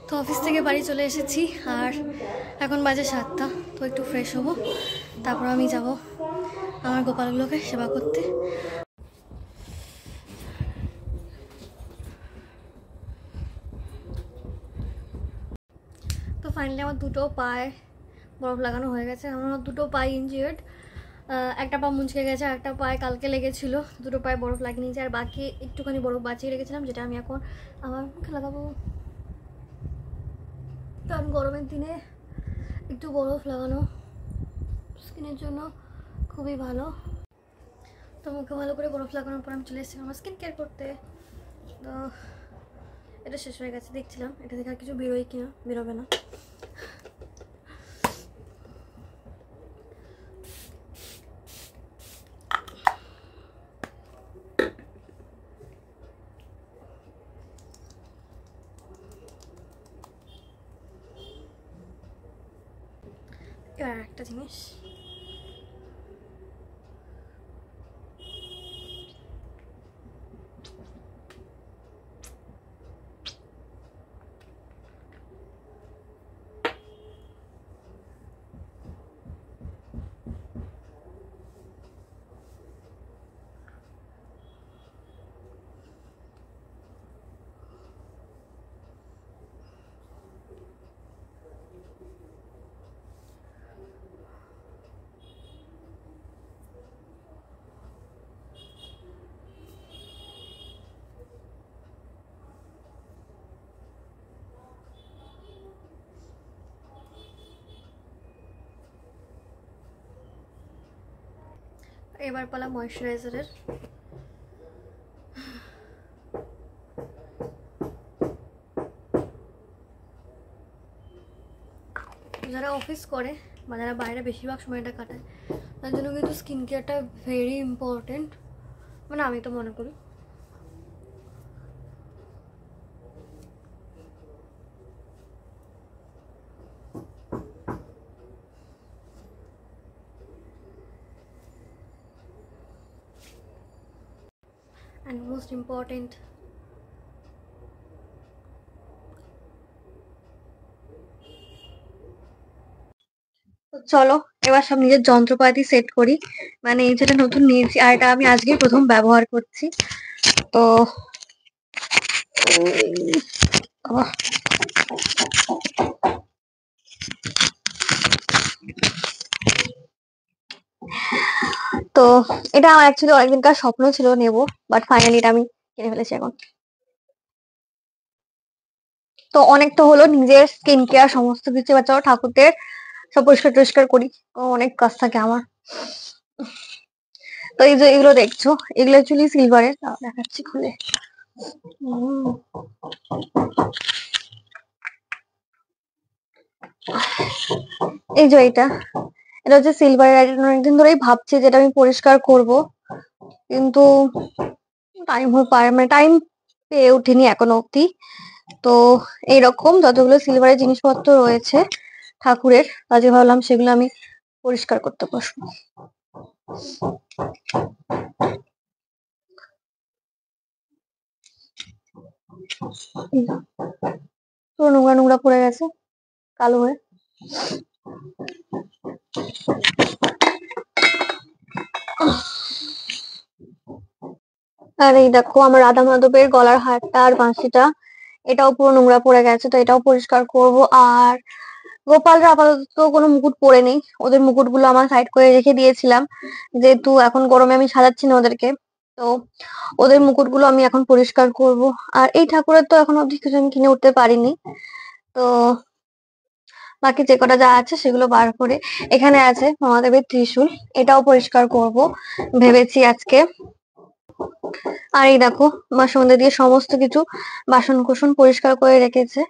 তো অফিস থেকে বাড়ি চলে এসেছি আর এখন বাজে 7টা। তো একটু ফ্রেশ হব, তারপর আমি যাব আমার গোপালগুলোকে সেবা করতে। তো ফাইনালি আমার দুটো পায়ে বরফ লাগানো হয়ে গেছে। আমার দুটো পায়ে ইনজিয়ার্ড, একটা পা মুচকে গেছে, একটা পায়ে কালকে লেগেছিল। দুটো পায়ে বরফ লাগিয়ে নিয়েছে আর বাকি একটুখানি বরফ বাঁচিয়ে রেখেছিলাম, যেটা আমি এখন আমার মুখে লাগাবো। কারণ গরমের দিনে একটু বরফ লাগানো স্কিনের জন্য খুবই ভালো। তো মুখে ভালো করে বরফ লাগানোর পর আমি চলে এসেছিলাম আমার স্কিন কেয়ার করতে। তো এটা শেষ হয়ে গেছে, দেখছিলাম এটা থেকে আর কিছু বেরোয় কিনা, বেরোবে না। এবার একটা জিনিস, এবার পালা ময়শ্চারাইজারের। যারা অফিস করে বা যারা বাইরে বেশিরভাগ সময়টা কাটায়, তার জন্য কিন্তু স্কিন কেয়ারটা ভেরি ইম্পর্টেন্ট, মানে আমি তো মনে করি। অ্যান্ড মোস্ট ইম্পর্টেন্ট, চলো এবার সব নিজের যন্ত্রপাতি সেট করি। মানে এই যেটা নতুন নিয়েছি আর এটা আমি আজকেই প্রথম ব্যবহার করছি। তো আহ, তো এটা আমার অ্যাকচুয়ালি অনেকদিনকার স্বপ্ন ছিল নেব, বাট ফাইনালি এটা আমি কিনে ফেলেছি এখন। তো অনেক তো হলো নিজের স্কিন কেয়ার সমস্ত কিছু, এবার চলো ঠাকুরদের সব পরিষ্কার টরিষ্কার করি। অনেক কাজ থাকে আমার। তো এই যে এগুলো দেখছো, এগুলো অ্যাকচুয়ালি সিলভারের, দেখাচ্ছি খুলে। উম, এই যে এটা হচ্ছে সিলভারের। অনেকদিন ধরেই ভাবছি যেটা আমি পরিষ্কার করব, কিন্তু টাইম পেয়ে উঠিনি এখনো অব্দি। তো এইরকম যতগুলো সিলভারের জিনিসপত্র রয়েছে ঠাকুরের, কাজে ভাবলাম সেগুলো আমি পরিষ্কার করতে বসবো। পুরো নোংরা নোংরা পড়ে গেছে কালো হয়ে। আর এই দেখো আমার রাধা মাধবের গলার হারটা আর বাঁশিটা, এটাও পুরো নোংরা পড়ে গেছে, তো এটাও পরিষ্কার করব। আর গোপালরা আপাতত কোনো মুকুট পরে নেই, ওদের মুকুট গুলো আমার সাইড করে রেখে দিয়েছিলাম, যেহেতু এখন গরমে আমি সাজাচ্ছি না ওদেরকে। তো ওদের মুকুট গুলো আমি এখন পরিষ্কার করব। আর এই ঠাকুরের তো এখন অব্দি কিছু আমি কিনে উঠতে পারিনি, তো বাকি যে কটা যা আছে সেগুলো বার করে, এখানে আছে মহাদেবের ত্রিশূল, এটাও পরিষ্কার করব ভেবেছি আজকে। আর এই দেখো মা সন্ধ্যে দিয়ে সমস্ত কিছু বাসন কোসন পরিষ্কার করে রেখেছে।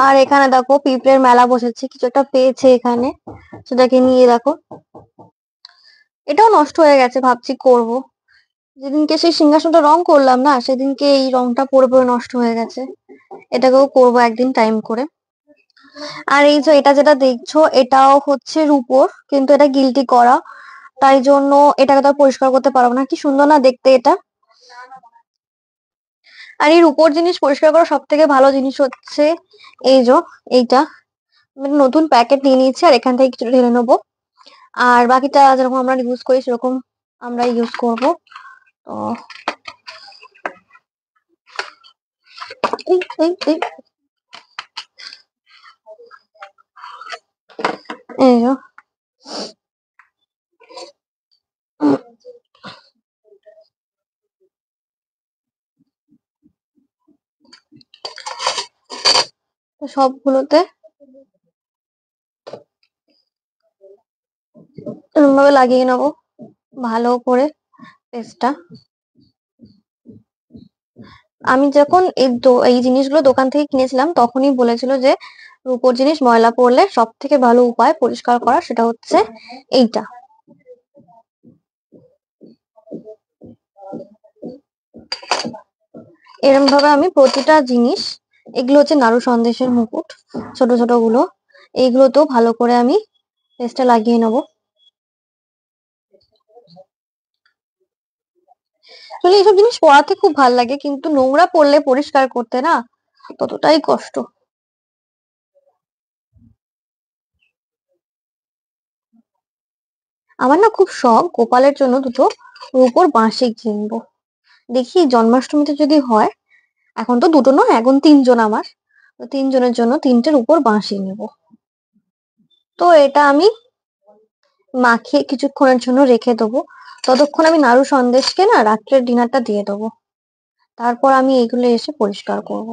আর এখানে দেখো পিঁপড়ের মেলা বসেছে, কিছু একটা পেয়েছে এখানে, সেটাকে নিয়ে দেখো। এটাও নষ্ট হয়ে গেছে, ভাবছি করব। যেদিনকে সেই সিংহাসনটা রং করলাম না, সেদিনকে এই রংটা পড়ে পড়ে নষ্ট হয়ে গেছে। এটাকেও করব একদিন টাইম করে। আর এই যে এটা যেটা দেখছো, এটাও হচ্ছে রূপোর, কিন্তু এটা গিল্টি করা, তাই জন্য এটাকে তো আর পরিষ্কার করতে পারবো না। কি সুন্দর না দেখতে এটা। আর এর উপর জিনিস পরিষ্কার করা সব থেকে ভালো জিনিস হচ্ছে এই যে এইটা, নতুন প্যাকেট নিয়ে নিয়েছি আর এখান থেকে কিছুটা ঢেলে নেবো। আর বাকিটা যেরকম আমরা ইউজ করি সেরকম আমরা ইউজ করব। তো এই যে সবগুলোতে এরকম ভাবে লাগিয়ে নেবো ভালো করে পেস্টটা। আমি যখন এই জিনিসগুলো দোকান থেকে কিনেছিলাম তখনই বলেছিল যে রূপোর জিনিস ময়লা পড়লে সব থেকে ভালো উপায় পরিষ্কার করা সেটা হচ্ছে এইটা। এরকম ভাবে আমি প্রতিটা জিনিস, এগুলো হচ্ছে নাড়ু সন্দেশের মুকুট ছোট ছোট গুলো, এইগুলোতেও ভালো করে আমি পেস্টটা লাগিয়ে নেবো। আসলে এইসব জিনিস পড়াতে খুব ভালো লাগে, কিন্তু নোংরা পড়লে পরিষ্কার করতে না ততটাই কষ্ট। আমার না খুব শখ গোপালের জন্য দুটো রূপোর বাঁশি কিনবো। দেখি জন্মাষ্টমীতে যদি হয়, এখন তো দুটো নয় এখন তিনজন আমার, তো তিনজনের জন্য তিনটের উপর বাঁশি নেব। তো এটা আমি মাখিয়ে কিছুক্ষণের জন্য রেখে দেবো, ততক্ষণ আমি নাড়ু সন্দেশকে না রাত্রের ডিনারটা দিয়ে দেবো, তারপর আমি এগুলো এসে পরিষ্কার করব।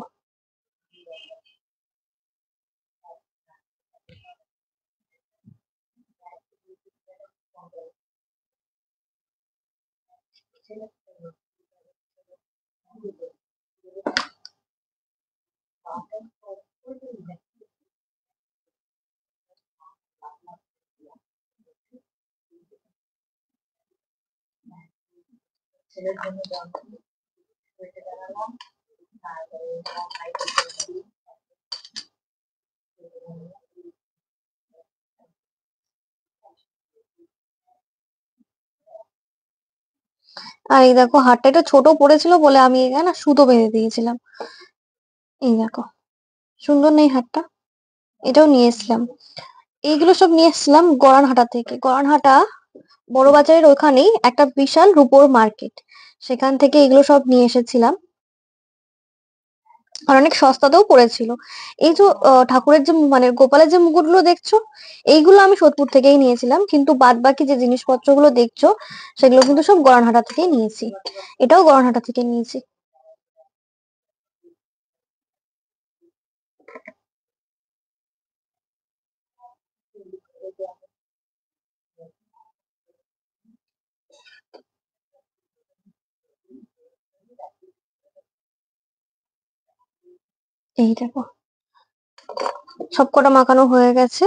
আর এই দেখো হাতটা একটু ছোট পড়েছিল বলে আমি এখানে না সুতো বেঁধে দিয়েছিলাম। এই দেখো সুন্দর নেই হাতটা, এটাও নিয়ে এসেছিলাম। এইগুলো সব নিয়ে এসেছিলাম গড়ানহাটা থেকে। গড়ানহাটা বড় বাজারের ওখানেই একটা বিশাল রূপোর মার্কেট, সেখান থেকে এগুলো সব নিয়ে এসেছিলাম। আর অনেক সস্তাতেও পড়েছিল। এই যে ঠাকুরের যে মানে গোপালের যে মুকুটগুলো দেখছো, এইগুলো আমি সোদপুর থেকেই নিয়েছিলাম, কিন্তু বাদ বাকি যে জিনিসপত্রগুলো দেখছো সেগুলো কিন্তু সব গড়ানহাটা থেকেই নিয়েছি। এটাও গড়ানহাটা থেকে নিয়েছি। এই দেখো সবকটা মাখানো হয়ে গেছে,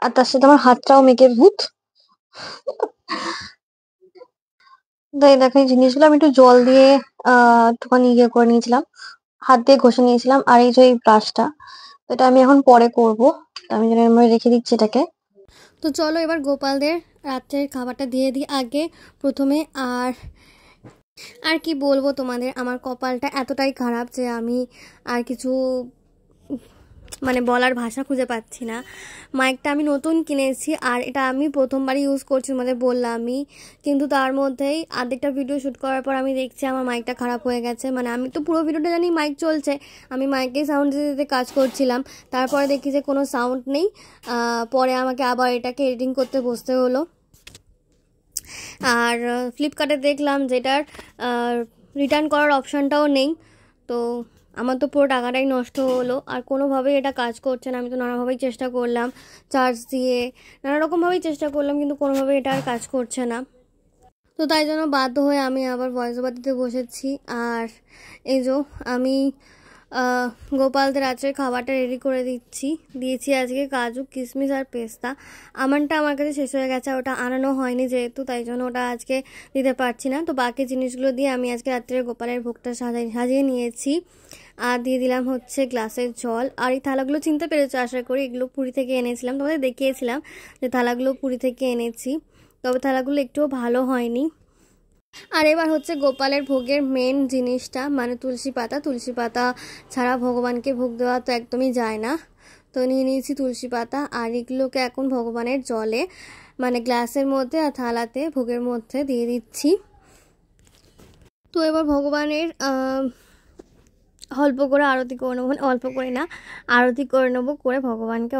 আর তার সাথে আমার হাতটাও মেঘের ভূত। তাই দেখো এই জিনিসগুলো আমি একটু জল দিয়ে একটুখানি ইয়ে করে নিয়েছিলাম, হাত দিয়ে ঘষে নিয়েছিলাম। আর এই যে এই ব্রাশটা, এটা আমি এখন পরে করব, আমি যেন রেখে দিচ্ছি এটাকে। তো চলো এবার গোপালদের রাত্রের খাবারটা দিয়ে দিই আগে প্রথমে। আর আর কি বলবো তোমাদের, আমার কপালটা এতটাই খারাপ যে আমি আর কিছু মানে বলার ভাষা খুঁজে পাচ্ছি না। মাইকটা আমি নতুন কিনেছি আর এটা আমি প্রথমবারই ইউজ করছি, তোমাদের বললামই, কিন্তু তার মধ্যেই আর্ধেকটা ভিডিও শ্যুট করার পর আমি দেখছি আমার মাইকটা খারাপ হয়ে গেছে। মানে আমি তো পুরো ভিডিওটা জানি মাইক চলছে, আমি মাইকেই সাউন্ড দিতে দিতে কাজ করছিলাম, তারপরে দেখি যে কোনো সাউন্ড নেই। পরে আমাকে আবার এটাকে এডিটিং করতে বসতে হলো। আর ফ্লিপকার্টে দেখলাম যেটার রিটার্ন করার অপশানটাও নেই, তো আমার তো পুরো টাকাটাই নষ্ট হলো। আর কোনোভাবেই এটা কাজ করছে না, আমি তো নানাভাবেই চেষ্টা করলাম, চার্জ দিয়ে নানা রকমভাবেই চেষ্টা করলাম, কিন্তু কোনোভাবেই এটা আর কাজ করছে না। তো তাই জন্য বাধ্য হয়ে আমি আবার ভয়েস ওভার দিতে বসেছি। আর এই যে আমি গোপালদের রাত্রের খাবারটা রেডি করে দিয়েছি আজকে কাজু কিশমিশ আর পেস্তা। আমারটা আমার কাছে শেষ হয়ে গেছে, ওটা আনানো হয়নি যেহেতু, তাই জন্য ওটা আজকে দিতে পারছি না। তো বাকি জিনিসগুলো দিয়ে আমি আজকে রাত্রে গোপালের ভোগটা সাজিয়ে নিয়েছি। আর দিয়ে দিলাম হচ্ছে গ্লাসের জল। আর এই থালাগুলো চিনতে পেরেছো আশা করি, এগুলো পুরী থেকে এনেছিলাম, তোমাদের দেখিয়েছিলাম যে থালাগুলো পুরী থেকে এনেছি, তবে থালাগুলো একটুও ভালো হয়নি। আর এবার হচ্ছে গোপালের ভোগের মেন জিনিসটা, মানে তুলসী পাতা। তুলসী পাতা ছাড়া ভগবানকে ভোগ দেওয়া তো একদমই যায় না। তো নিয়ে নিয়েছি তুলসী পাতা, আর এগুলোকে এখন ভগবানের জলে মানে গ্লাসের মধ্যে আর থালাতে ভোগের মধ্যে দিয়ে দিচ্ছি। তো এবার ভগবানের অল্প করে আরতি করে নেবো, মানে অল্প করে না, আরতি করে নেবো, করে ভগবানকে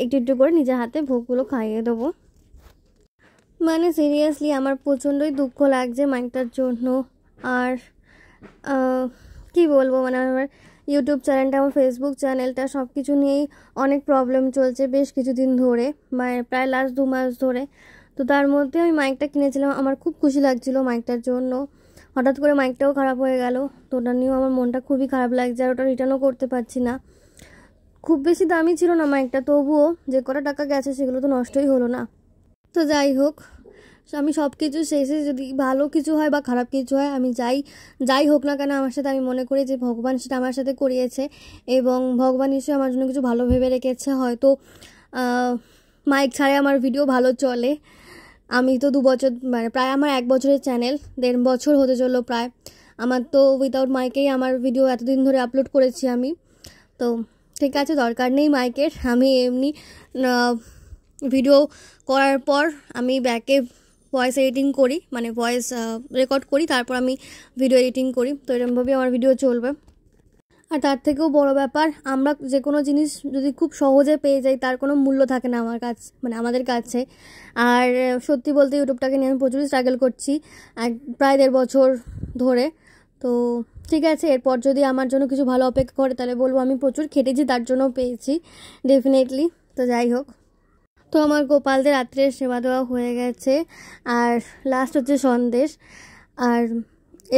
একটু একটু করে নিজের হাতে ভোগগুলো খাইয়ে দেবো। মানে সিরিয়াসলি আমার প্রচণ্ডই দুঃখ লাগছে মাইকটার জন্য। আর কি বলবো, মানে আমার ইউটিউব চ্যানেলটা, আমার ফেসবুক চ্যানেলটা সব কিছু নিয়েই অনেক প্রবলেম চলছে বেশ কিছুদিন ধরে, মানে প্রায় লাস্ট 2 মাস ধরে। তো তার মধ্যে আমি মাইকটা কিনেছিলাম, আমার খুব খুশি লাগছিল মাইকটার জন্য। হঠাৎ করে মাইকটাও খারাপ হয়ে গেল, তো ওটা নিয়েও আমার মনটা খুবই খারাপ লাগছে, আর ওটা রিটার্নও করতে পারছি না। খুব বেশি দামি ছিল না মাইকটা, তবুও যে কটা টাকা গেছে সেগুলো তো নষ্টই হলো না। তো যাই হোক, আমি সব কিছু শেষে যদি ভালো কিছু হয় বা খারাপ কিছু হয়, আমি যাই হোক না কেন আমার সাথে, আমি মনে করি যে ভগবান সেটা আমার সাথে করিয়েছে, এবং ভগবান নিশ্চয়ই আমার জন্য কিছু ভালো ভেবে রেখেছে। হয়তো মাইক ছাড়াই আমার ভিডিও ভালো চলে। আমি তো 2 বছর, মানে প্রায় আমার 1 বছরের চ্যানেল, 1.5 বছর হতে চললো প্রায়। আমার তো উইদাউট মাইকেই আমার ভিডিও এতদিন ধরে আপলোড করেছি আমি। তো ঠিক আছে, দরকার নেই মাইকের। আমি এমনি ভিডিও করার পর আমি ব্যাকে ভয়েস এডিটিং করি, মানে ভয়েস রেকর্ড করি, তারপর আমি ভিডিও এডিটিং করি। তো এরকমভাবেই আমার ভিডিও চলবে। আর তার থেকেও বড় ব্যাপার, আমরা যে কোনো জিনিস যদি খুব সহজে পেয়ে যাই তার কোনো মূল্য থাকে না আমার কাছে, মানে আমাদের কাছে। আর সত্যি বলতে ইউটিউবটাকে নিয়ে আমি প্রচুরই স্ট্রাগল করছি প্রায় 1.5 বছর ধরে। তো ঠিক আছে, এরপর যদি আমার জন্য কিছু ভালো অপেক্ষা করে তাহলে বলবো আমি প্রচুর খেটেছি, তার জন্য পেয়েছি ডেফিনেটলি। তো যাই হোক, তো আমার গোপালদের রাত্রে সেবা দেওয়া হয়ে গেছে, আর লাস্ট হচ্ছে সন্দেশ। আর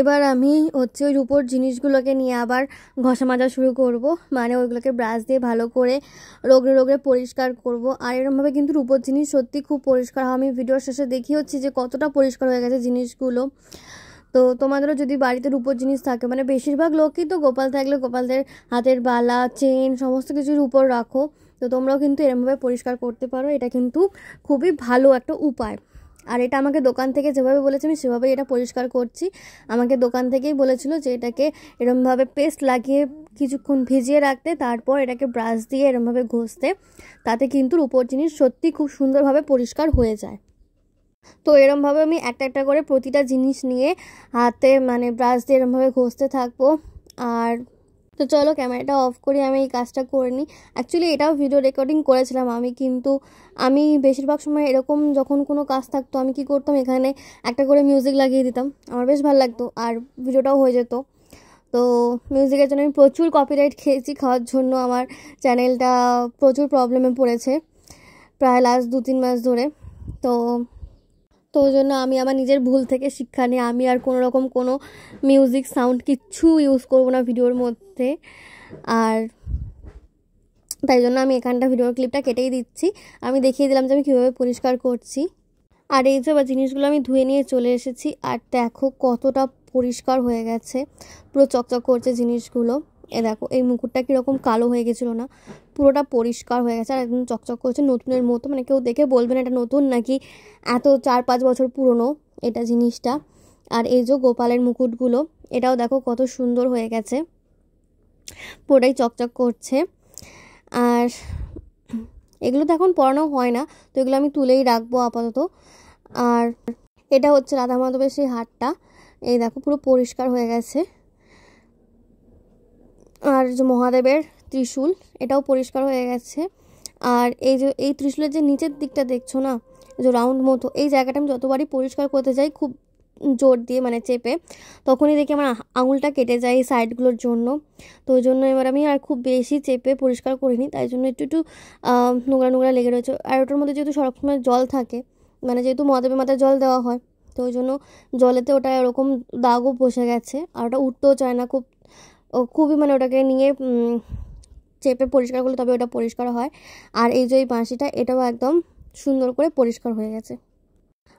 এবার আমি হচ্ছে ওই রূপোর জিনিসগুলোকে নিয়ে আবার ঘষা মাজা শুরু করব, মানে ওইগুলোকে ব্রাশ দিয়ে ভালো করে রোগড়ে রোগড়ে পরিষ্কার করব। আর এরকমভাবে কিন্তু রূপোর জিনিস সত্যি খুব পরিষ্কার হয়। আমি ভিডিওর শেষে দেখিয়েছি যে কতটা পরিষ্কার হয়ে গেছে জিনিসগুলো। তো তোমাদেরও যদি বাড়িতে রূপোর জিনিস থাকে, মানে বেশিরভাগ লোকই তো গোপাল থাকলে গোপালদের হাতের বালা, চেন সমস্ত কিছুর উপর রাখো, তো তোমরাও কিন্তু এরকমভাবে পরিষ্কার করতে পারো। এটা কিন্তু খুবই ভালো একটা উপায়। আর এটা আমাকে দোকান থেকে যেভাবে বলেছে আমি সেভাবেই এটা পরিষ্কার করছি। আমাকে দোকান থেকেই বলেছিল যে এটাকে এরকমভাবে পেস্ট লাগিয়ে কিছুক্ষণ ভিজিয়ে রাখতে, তারপর এটাকে ব্রাশ দিয়ে এরকমভাবে ঘষতে, তাতে কিন্তু রূপোর জিনিস সত্যি খুব সুন্দরভাবে পরিষ্কার হয়ে যায়। তো এরমভাবে আমি একটা একটা করে প্রতিটা জিনিস নিয়ে হাতে মানে ব্রাশ দিয়ে এরমভাবে ঘষতে থাকবো। আর তো চলো ক্যামেরাটা অফ করি, আমি এই কাজটা করে নিই। অ্যাকচুয়ালি এটাও ভিডিও রেকর্ডিং করেছিলাম আমি, কিন্তু আমি বেশিরভাগ সময় এরকম যখন কোনো কাজ থাকতো আমি কি করতাম, এখানে একটা করে মিউজিক লাগিয়ে দিতাম, আমার বেশ ভালো লাগতো আর ভিডিওটাও হয়ে যেত। তো মিউজিকের জন্য আমি প্রচুর কপিরাইট খেয়েছি, খাওয়ার জন্য আমার চ্যানেলটা প্রচুর প্রবলেমে পড়েছে প্রায় লাস্ট 2-3 মাস ধরে। তো ওই জন্য আমি আমার নিজের ভুল থেকে শিক্ষা নিয়ে আমি আর কোনো রকম কোনো মিউজিক সাউন্ড কিচ্ছু ইউজ করবো না ভিডিওর মধ্যে। আর তাই জন্য আমি এখানটা ভিডিওর ক্লিপটা কেটেই দিচ্ছি, আমি দেখিয়ে দিলাম যে আমি কীভাবে পরিষ্কার করছি। আর এই যে জিনিসগুলো আমি ধুয়ে নিয়ে চলে এসেছি, আর দেখো কতটা পরিষ্কার হয়ে গেছে, পুরো চকচক করছে জিনিসগুলো। এ দেখো এই মুকুটটা কীরকম কালো হয়ে গেছিলো না, পুরোটা পরিষ্কার হয়ে গেছে আর একদম চকচক করছে নতুনের মতো। মানে কেউ দেখে বলবে না এটা নতুন নাকি এত 4-5 বছর পুরনো এটা জিনিসটা। আর এই যে গোপালের মুকুটগুলো, এটাও দেখো কত সুন্দর হয়ে গেছে, পুরোটাই চকচক করছে। আর এগুলো তো এখন পরানো হয় না, তো এগুলো আমি তুলেই রাখবো আপাতত। আর এটা হচ্ছে রাধা মাধবের সেই হারটা, এই দেখো পুরো পরিষ্কার হয়ে গেছে। আর যে মহাদেবের ত্রিশূল, এটাও পরিষ্কার হয়ে গেছে। আর এই যে এই ত্রিশূলের যে নিচের দিকটা দেখছো না, যে রাউন্ড মতো, এই জায়গাটা আমি যতবারই পরিষ্কার করতে যাই খুব জোর দিয়ে মানে চেপে, তখনই দেখি আমার আঙুলটা কেটে যায় এই সাইডগুলোর জন্য। তো ওই জন্য এবার আমি আর খুব বেশি চেপে পরিষ্কার করিনি, তাই জন্য একটু একটু নোংরা নোংরা লেগে রয়েছে। আর ওটার মধ্যে যেহেতু সবসময় জল থাকে, মানে যেহেতু মহাদেবের মাথায় জল দেওয়া হয়, তো ওই জন্য জলেতে ওটা এরকম দাগও বসে গেছে, আর ওটা উঠতেও চায় না, খুবই মানে ওটাকে নিয়ে চেপে পরিষ্কার করলে তবে ওটা পরিষ্কার হয়। আর এই যে এই বাঁশিটা, এটাও একদম সুন্দর করে পরিষ্কার হয়ে গেছে।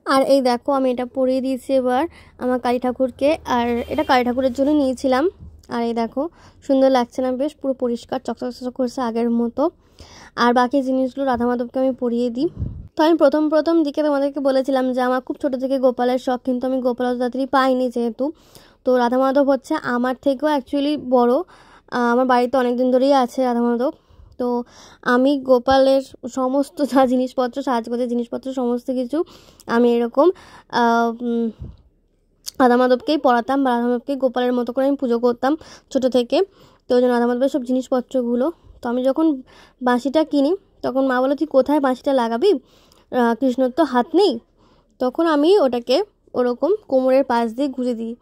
আর এই দেখো আমি এটা পরিয়ে দিয়েছি এবার আমার কালী ঠাকুরকে, আর এটা কালী ঠাকুরের জন্য নিয়েছিলাম। আর এই দেখো সুন্দর লাগছে না, বেশ পুরো পরিষ্কার চকচক করছে আগের মতো। আর বাকি জিনিসগুলো রাধা মাধবকে আমি পরিয়ে দিই। তো আমি প্রথম দিকে তোমাদেরকে বলেছিলাম যে আমার খুব ছোটো থেকে গোপালের শখ, কিন্তু আমি গোপাল অত তাড়াতাড়ি পাইনি যেহেতু। তো রাধা মাধব হচ্ছে আমার থেকেও অ্যাকচুয়ালি বড়, আমার বাড়িতে অনেক দিন ধরেই আছে রাধা মাধব। তো আমি গোপালের সমস্ত যা জিনিসপত্র, সাজগোজের জিনিসপত্র সমস্ত কিছু আমি এরকম রাধা মাধবকেই পড়াতাম বা রাধা মাধবকেই গোপালের মতো করে আমি পুজো করতাম ছোটো থেকে। তো ওই জন্য রাধা মাধবের সব জিনিসপত্রগুলো। তো আমি যখন বাঁশিটা কিনি তখন মা বলে, তুই কোথায় বাঁশিটা লাগাবি, কৃষ্ণর তো হাত নেই। তখন আমি ওটাকে ওরকম কোমরের পাশ দিয়ে ঘুরে দিই।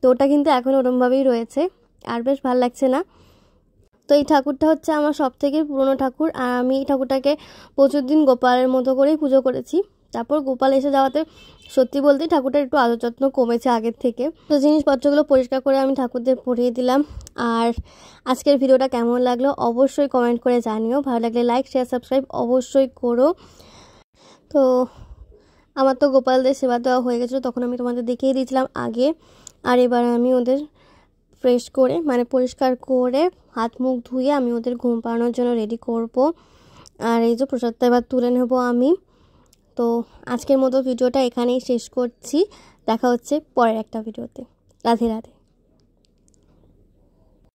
তো ওটা কিন্তু এখন ওরমভাবেই রয়েছে, আর বেশ ভালো লাগছে না। তো এই ঠাকুরটা হচ্ছে আমার সব থেকে পুরনো ঠাকুর, আর আমি এই ঠাকুরটাকে প্রচুর দিন গোপালের মতো করেই পুজো করেছি। তারপর গোপাল এসে যাওয়াতে সত্যি বলতেই ঠাকুরটার একটু আদর যত্ন কমেছে আগের থেকে। তো জিনিসপত্রগুলো পরিষ্কার করে আমি ঠাকুরদের পরিয়ে দিলাম। আর আজকের ভিডিওটা কেমন লাগলো অবশ্যই কমেন্ট করে জানিও, ভালো লাগলে লাইক শেয়ার সাবস্ক্রাইব অবশ্যই করো। তো আমার তো গোপালদের সেবা দেওয়া হয়ে গেছিলো, তখন আমি তোমাদের দেখিয়ে দিয়েছিলাম আগে। আর এবার আমি ওদের ফ্রেশ করে মানে পরিষ্কার করে হাত মুখ ধুয়ে আমি ওদের ঘুম পাড়ানোর জন্য রেডি করব। আর এই যে প্রসাদটা এবার তুলে নেব আমি। তো আজকের মতো ভিডিওটা এখানেই শেষ করছি, দেখা হচ্ছে পরের একটা ভিডিওতে। রাধে রাধে।